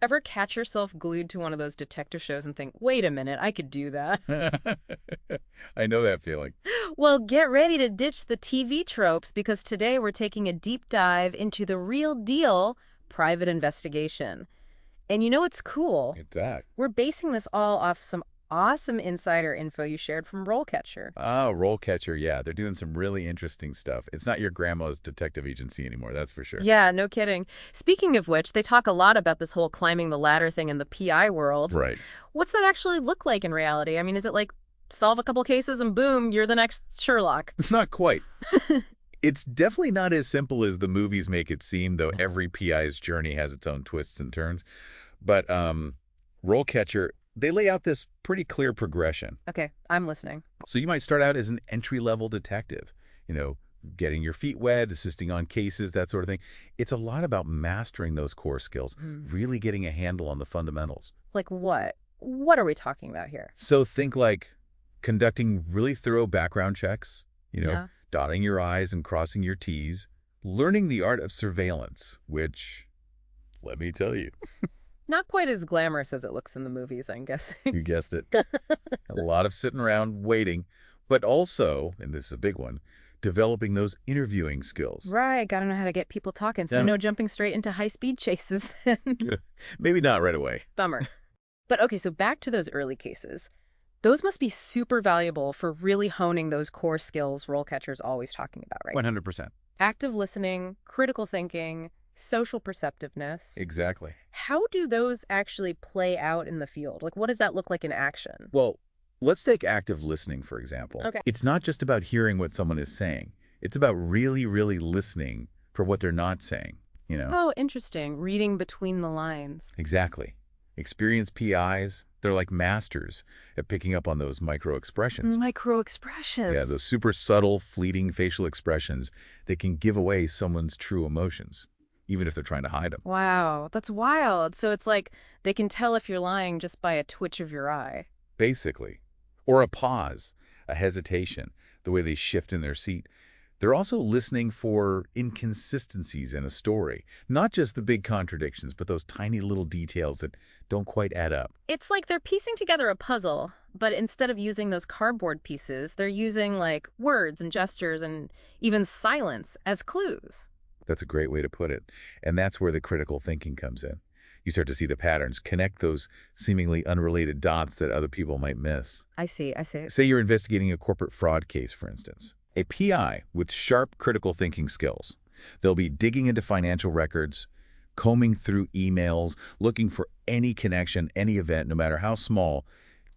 Ever catch yourself glued to one of those detective shows and think, wait a minute, I could do that? I know that feeling. Well, get ready to ditch the TV tropes because today we're taking a deep dive into the real deal private investigation. And you know what's cool? It's that. We're basing this all off some awesome insider info you shared from RoleCatcher. Oh, RoleCatcher, yeah. They're doing some really interesting stuff. It's not your grandma's detective agency anymore, that's for sure. Yeah, no kidding. Speaking of which, they talk a lot about this whole climbing the ladder thing in the PI world. Right. What's that actually look like in reality? I mean, is it like solve a couple cases and boom, you're the next Sherlock? It's not quite. It's definitely not as simple as the movies make it seem, though every PI's journey has its own twists and turns. But RoleCatcher, they lay out this pretty clear progression. Okay, I'm listening. So you might start out as an entry-level detective, you know, getting your feet wet, assisting on cases, that sort of thing. It's a lot about mastering those core skills, really getting a handle on the fundamentals. Like what? What are we talking about here? So think like conducting really thorough background checks, Yeah. dotting your I's and crossing your T's, learning the art of surveillance, which, let me tell you, Not quite as glamorous as it looks in the movies, I'm guessing. you guessed it, a lot of sitting around waiting, but also, and this is a big one, developing those interviewing skills. Right, gotta know how to get people talking, so Yeah. no jumping straight into high-speed chases then. Maybe not right away. Bummer. But okay, so back to those early cases. Those must be super valuable for really honing those core skills RoleCatcher's always talking about, right? 100%. Active listening, critical thinking, social perceptiveness. Exactly. How do those actually play out in the field? Like, what does that look like in action? Well, let's take active listening, for example. Okay. It's not just about hearing what someone is saying. It's about really, really listening for what they're not saying. Oh, interesting. Reading between the lines. Exactly. Experienced PIs, they're like masters at picking up on those micro-expressions. Micro-expressions. Yeah, those super subtle, fleeting facial expressions that can give away someone's true emotions, even if they're trying to hide them. Wow, that's wild. So it's like they can tell if you're lying just by a twitch of your eye. Basically. Or a pause, a hesitation, the way they shift in their seat. They're also listening for inconsistencies in a story, not just the big contradictions, but those tiny little details that don't quite add up. It's like they're piecing together a puzzle, but instead of using those cardboard pieces, they're using like words and gestures and even silence as clues. That's a great way to put it. And that's where the critical thinking comes in. You start to see the patterns, connect those seemingly unrelated dots that other people might miss. I see. Say you're investigating a corporate fraud case, for instance. A PI with sharp critical thinking skills. They'll be digging into financial records, combing through emails, looking for any connection, any event, no matter how small,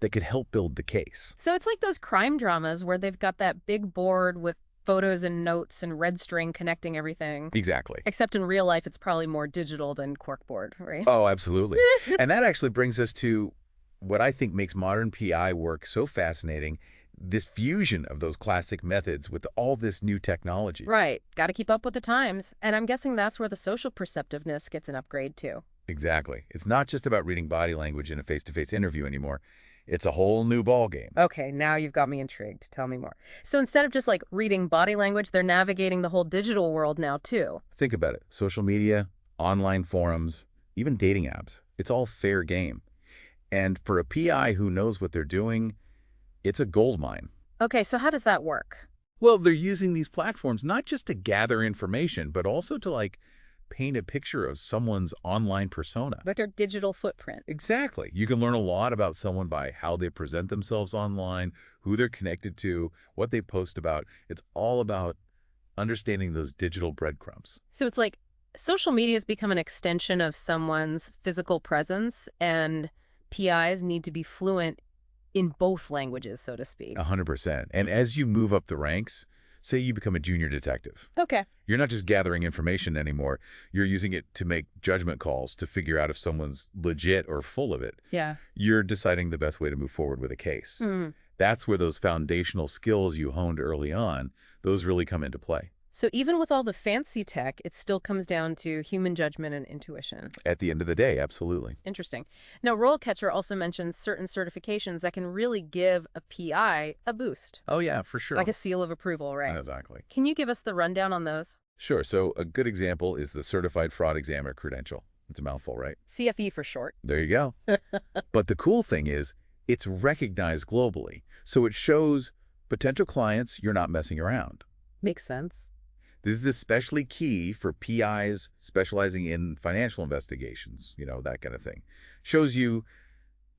that could help build the case. So it's like those crime dramas where they've got that big board with photos and notes and red string connecting everything. Exactly. Except in real life, it's probably more digital than corkboard, right? Oh, absolutely. And that actually brings us to what I think makes modern PI work so fascinating, this fusion of those classic methods with all this new technology. Right. Got to keep up with the times. And I'm guessing that's where the social perceptiveness gets an upgrade too. Exactly. It's not just about reading body language in a face-to-face interview anymore. It's a whole new ballgame. Okay, now you've got me intrigued. Tell me more. So instead of just like reading body language, they're navigating the whole digital world now too. Think about it. Social media, online forums, even dating apps. It's all fair game. And for a PI who knows what they're doing, it's a gold mine. Okay, so how does that work? Well, they're using these platforms not just to gather information, but also to paint a picture of someone's online persona. Like their digital footprint. Exactly. You can learn a lot about someone by how they present themselves online, who they're connected to, what they post about. It's all about understanding those digital breadcrumbs. So it's like social media has become an extension of someone's physical presence, and PIs need to be fluent in both languages, so to speak. 100%. And as you move up the ranks, say you become a junior detective. Okay. You're not just gathering information anymore. You're using it to make judgment calls to figure out if someone's legit or full of it. Yeah. You're deciding the best way to move forward with a case. That's where those foundational skills you honed early on, those really come into play. So even with all the fancy tech, it still comes down to human judgment and intuition. At the end of the day, absolutely. Interesting. Now, RoleCatcher also mentions certain certifications that can really give a PI a boost. Oh, yeah, for sure. Like a seal of approval, right? Exactly. Can you give us the rundown on those? Sure. So a good example is the Certified Fraud Examiner credential. It's a mouthful, right? CFE for short. There you go. But the cool thing is, it's recognized globally. So it shows potential clients you're not messing around. Makes sense. This is especially key for PIs specializing in financial investigations, that kind of thing. Shows you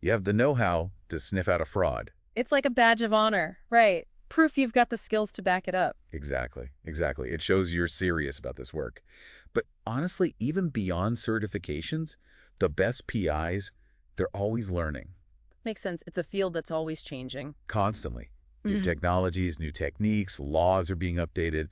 have the know-how to sniff out a fraud. It's like a badge of honor, right? Proof you've got the skills to back it up. Exactly. It shows you're serious about this work. But honestly, even beyond certifications, the best PIs, they're always learning. Makes sense. It's a field that's always changing. Constantly. New technologies, new techniques, laws are being updated.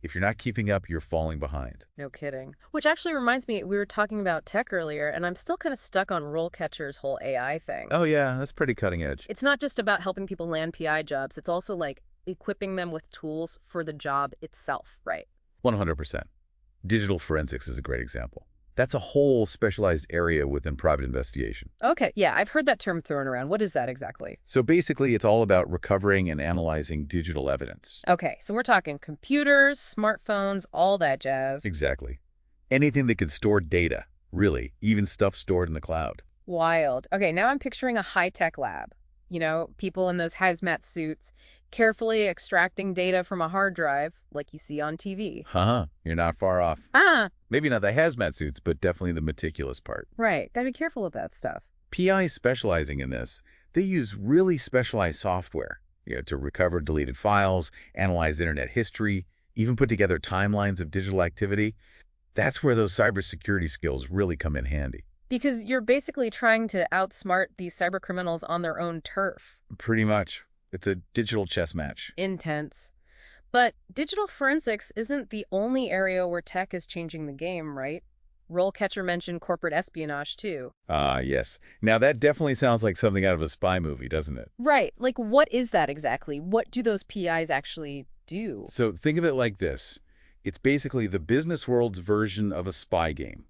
If you're not keeping up, you're falling behind. No kidding. Which actually reminds me, we were talking about tech earlier, and I'm still kind of stuck on RoleCatcher's whole AI thing. Oh yeah, that's pretty cutting edge. It's not just about helping people land PI jobs. It's also like equipping them with tools for the job itself, right? 100%. Digital forensics is a great example. That's a whole specialized area within private investigation. Okay, yeah, I've heard that term thrown around. What is that exactly? So basically, it's all about recovering and analyzing digital evidence. Okay, so we're talking computers, smartphones, all that jazz. Exactly. Anything that could store data, really, even stuff stored in the cloud. Wild. Okay, now I'm picturing a high-tech lab. People in those hazmat suits carefully extracting data from a hard drive like you see on TV. You're not far off. Maybe not the hazmat suits, but definitely the meticulous part. Right. Gotta be careful with that stuff. PIs specializing in this, they use really specialized software to recover deleted files, analyze internet history, even put together timelines of digital activity. That's where those cybersecurity skills really come in handy. Because you're basically trying to outsmart these cyber criminals on their own turf. Pretty much. It's a digital chess match. Intense. But digital forensics isn't the only area where tech is changing the game, right? RoleCatcher mentioned corporate espionage, too. Yes. Now, that definitely sounds like something out of a spy movie, doesn't it? Right. Like, what is that exactly? What do those PIs actually do? So think of it like this. It's basically the business world's version of a spy game.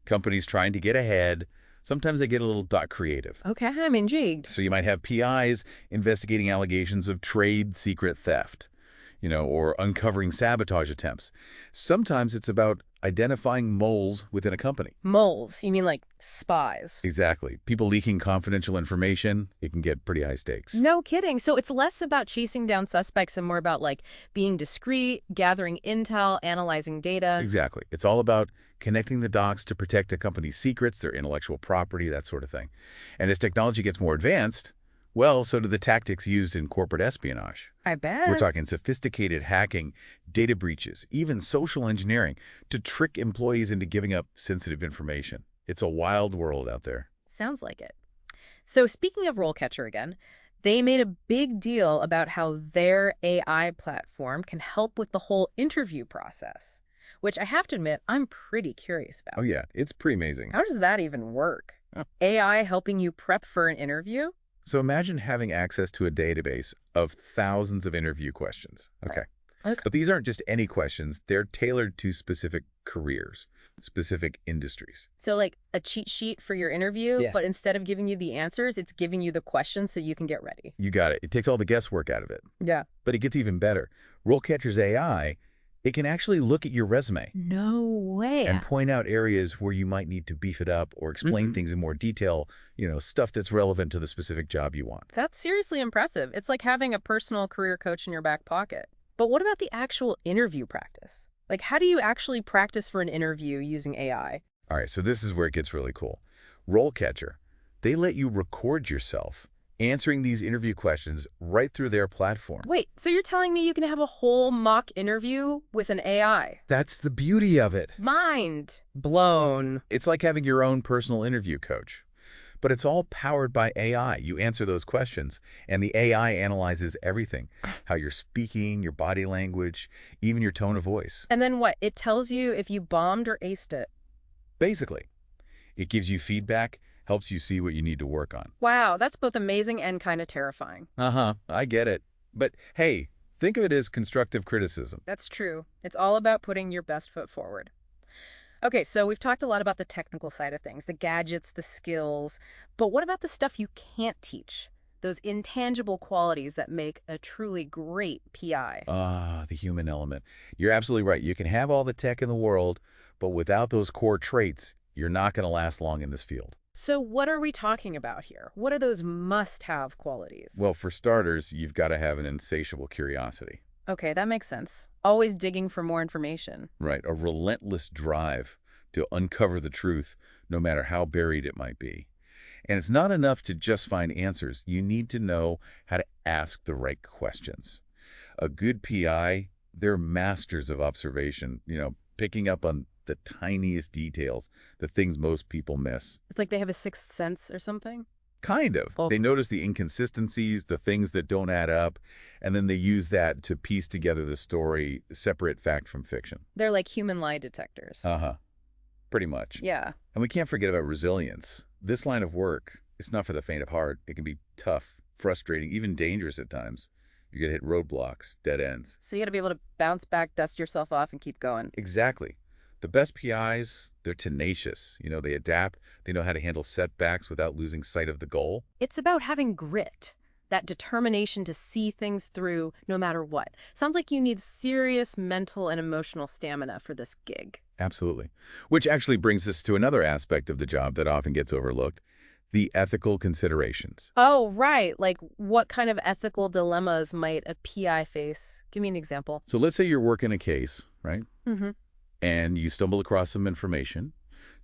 Companies trying to get ahead. Sometimes they get a little creative. Okay, I'm intrigued. So you might have PIs investigating allegations of trade secret theft, or uncovering sabotage attempts. Sometimes it's about identifying moles within a company. Moles? You mean like spies? Exactly. People leaking confidential information, it can get pretty high stakes. No kidding. So it's less about chasing down suspects and more about like being discreet, gathering intel, analyzing data. Exactly. It's all about connecting the dots to protect a company's secrets, their intellectual property, that sort of thing. And as technology gets more advanced, well, so do the tactics used in corporate espionage. I bet. We're talking sophisticated hacking, data breaches, even social engineering to trick employees into giving up sensitive information. It's a wild world out there. Sounds like it. So speaking of RoleCatcher again, they made a big deal about how their AI platform can help with the whole interview process, which I have to admit I'm pretty curious about. Oh yeah, it's pretty amazing. How does that even work? AI helping you prep for an interview? So imagine having access to a database of thousands of interview questions. Okay. But these aren't just any questions. They're tailored to specific careers, specific industries. So like a cheat sheet for your interview, but instead of giving you the answers, it's giving you the questions so you can get ready. You got it. It takes all the guesswork out of it. Yeah. But it gets even better. RoleCatcher's AI, it can actually look at your resume. No way. And point out areas where you might need to beef it up or explain things in more detail, stuff that's relevant to the specific job you want. That's seriously impressive. It's like having a personal career coach in your back pocket. But what about the actual interview practice? Like, how do you actually practice for an interview using AI? All right, so this is where it gets really cool. RoleCatcher, they let you record yourself answering these interview questions right through their platform. Wait, so you're telling me you can have a whole mock interview with an AI? That's the beauty of it. Mind blown. It's like having your own personal interview coach. But it's all powered by AI. You answer those questions, and the AI analyzes everything. How you're speaking, your body language, even your tone of voice. And then what? It tells you if you bombed or aced it. Basically. It gives you feedback, helps you see what you need to work on. Wow, that's both amazing and kind of terrifying. I get it. But hey, think of it as constructive criticism. That's true. It's all about putting your best foot forward. Okay, so we've talked a lot about the technical side of things, the gadgets, the skills, but what about the stuff you can't teach? Those intangible qualities that make a truly great PI. The human element. You're absolutely right. You can have all the tech in the world, but without those core traits, You're not going to last long in this field. So what are we talking about here? What are those must-have qualities? Well, for starters, you've got to have an insatiable curiosity. Okay, that makes sense. Always digging for more information. Right, a relentless drive to uncover the truth, no matter how buried it might be. And it's not enough to just find answers. You need to know how to ask the right questions. A good PI, they're masters of observation, picking up on the tiniest details, the things most people miss. It's like they have a sixth sense or something? Kind of. Oh, They notice the inconsistencies, the things that don't add up, and then they use that to piece together the story, separate fact from fiction. they're like human lie detectors. Uh-huh. Pretty much. Yeah. And we can't forget about resilience. This line of work, it's not for the faint of heart. It can be tough, frustrating, even dangerous at times. You get hit roadblocks, dead ends. So you got to be able to bounce back, dust yourself off, and keep going. Exactly. The best PIs, they're tenacious. They adapt. They know how to handle setbacks without losing sight of the goal. It's about having grit, that determination to see things through no matter what. Sounds like you need serious mental and emotional stamina for this gig. Absolutely. Which actually brings us to another aspect of the job that often gets overlooked, the ethical considerations. Oh, right. Like what kind of ethical dilemmas might a PI face? Give me an example. So let's say you're working a case, right? Mm-hmm. And you stumble across some information.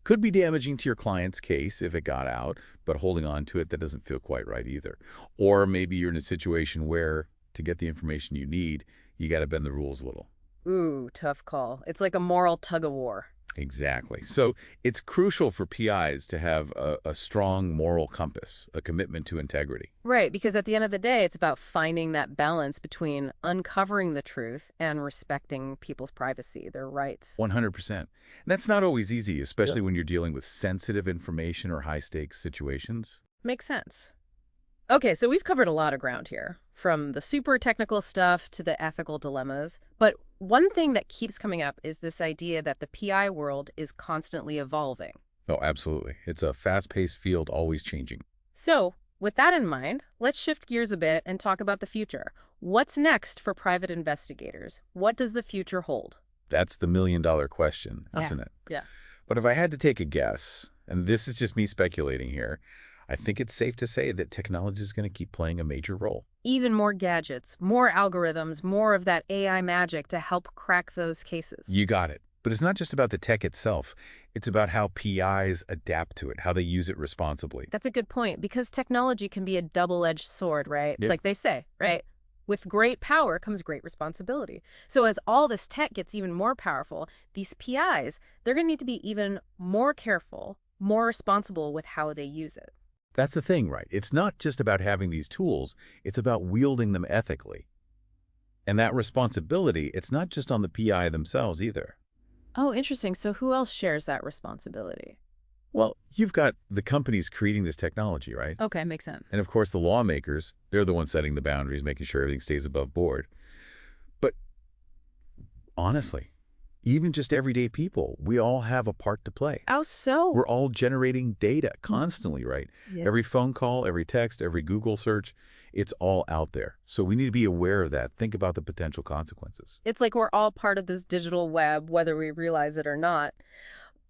Could be damaging to your client's case if it got out, but holding on to it, that doesn't feel quite right either. Or maybe you're in a situation where to get the information you need, you got to bend the rules a little. Ooh, tough call. It's like a moral tug of war. Exactly. So it's crucial for PIs to have a strong moral compass, a commitment to integrity. Right, because at the end of the day, it's about finding that balance between uncovering the truth and respecting people's privacy, their rights. 100%. And that's not always easy, especially when you're dealing with sensitive information or high-stakes situations. Makes sense. Okay, so we've covered a lot of ground here, from the super technical stuff to the ethical dilemmas. But one thing that keeps coming up is this idea that the PI world is constantly evolving. Oh, absolutely. It's a fast-paced field, always changing. So, with that in mind, let's shift gears a bit and talk about the future. What's next for private investigators? What does the future hold? That's the million-dollar question, isn't it? Yeah. But if I had to take a guess, and this is just me speculating here, I think it's safe to say that technology is going to keep playing a major role. Even more gadgets, more algorithms, more of that AI magic to help crack those cases. You got it. But it's not just about the tech itself. It's about how PIs adapt to it, how they use it responsibly. That's a good point, because technology can be a double-edged sword, right? It's Yeah. like they say, right? With great power comes great responsibility. So as all this tech gets even more powerful, these PIs, they're going to need to be even more careful, more responsible with how they use it. That's the thing, right? It's not just about having these tools. It's about wielding them ethically. And that responsibility, it's not just on the PI themselves either. Oh, interesting. So who else shares that responsibility? Well, you've got the companies creating this technology, right? Okay, makes sense. And of course, the lawmakers, they're the ones setting the boundaries, making sure everything stays above board. But honestly, even just everyday people, we all have a part to play. Oh, so? We're all generating data constantly, right? Yeah. Every phone call, every text, every Google search, it's all out there. So we need to be aware of that. Think about the potential consequences. It's like we're all part of this digital web, whether we realize it or not.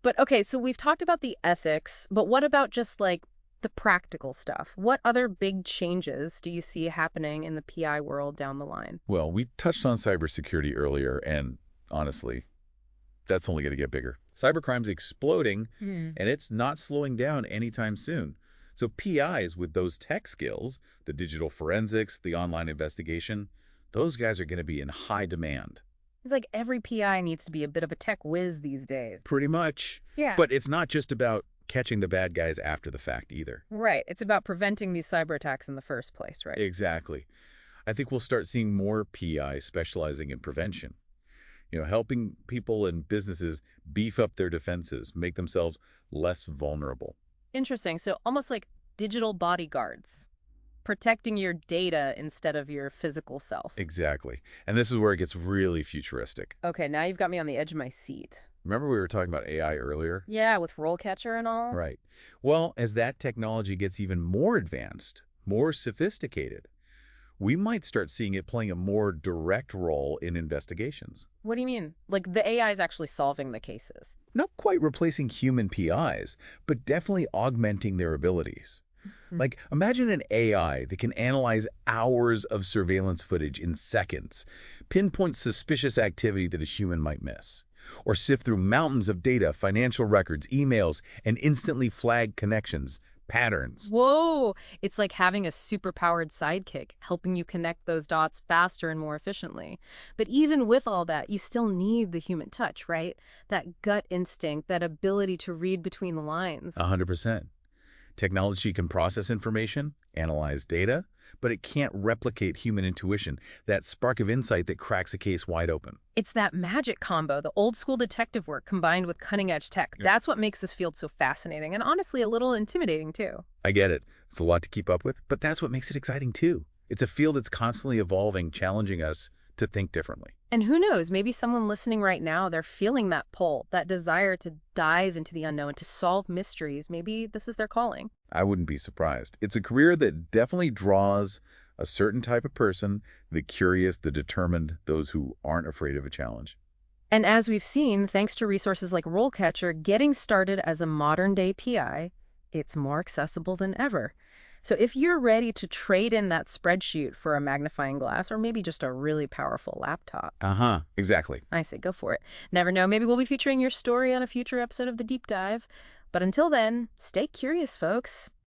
But okay, so we've talked about the ethics, but what about just like the practical stuff? What other big changes do you see happening in the PI world down the line? Well, we touched on cybersecurity earlier, and honestly, that's only going to get bigger. Cybercrime's exploding, and it's not slowing down anytime soon. So PIs with those tech skills, the digital forensics, the online investigation, those guys are going to be in high demand. It's like every PI needs to be a bit of a tech whiz these days. Pretty much. Yeah. But it's not just about catching the bad guys after the fact either. Right. It's about preventing these cyber attacks in the first place, right? Exactly. I think we'll start seeing more PIs specializing in prevention. Helping people and businesses beef up their defenses, make themselves less vulnerable. Interesting. So almost like digital bodyguards, protecting your data instead of your physical self. Exactly. And this is where it gets really futuristic. Okay, now you've got me on the edge of my seat. Remember we were talking about AI earlier? Yeah, with RoleCatcher and all. Right. Well, as that technology gets even more advanced, more sophisticated, we might start seeing it playing a more direct role in investigations. What do you mean? Like the AI is actually solving the cases? Not quite replacing human PIs, but definitely augmenting their abilities. Hmm. Like, imagine an AI that can analyze hours of surveillance footage in seconds, pinpoint suspicious activity that a human might miss, or sift through mountains of data, financial records, emails, and instantly flag connections, patterns. Whoa! It's like having a superpowered sidekick, helping you connect those dots faster and more efficiently. But even with all that, you still need the human touch, right? That gut instinct, that ability to read between the lines. 100%. Technology can process information, analyze data, but it can't replicate human intuition, that spark of insight that cracks a case wide open. It's that magic combo, the old school detective work combined with cutting edge tech. Yeah. That's what makes this field so fascinating and honestly a little intimidating too. I get it. It's a lot to keep up with, but that's what makes it exciting too. It's a field that's constantly evolving, challenging us to think differently. And who knows, maybe someone listening right now, they're feeling that pull, that desire to dive into the unknown, to solve mysteries. Maybe this is their calling. I wouldn't be surprised. It's a career that definitely draws a certain type of person, the curious, the determined, those who aren't afraid of a challenge. And as we've seen, thanks to resources like RoleCatcher, getting started as a modern-day PI, it's more accessible than ever. So if you're ready to trade in that spreadsheet for a magnifying glass or maybe just a really powerful laptop, Uh-huh. Exactly. I say go for it. Never know, maybe we'll be featuring your story on a future episode of The Deep Dive. But until then, stay curious, folks.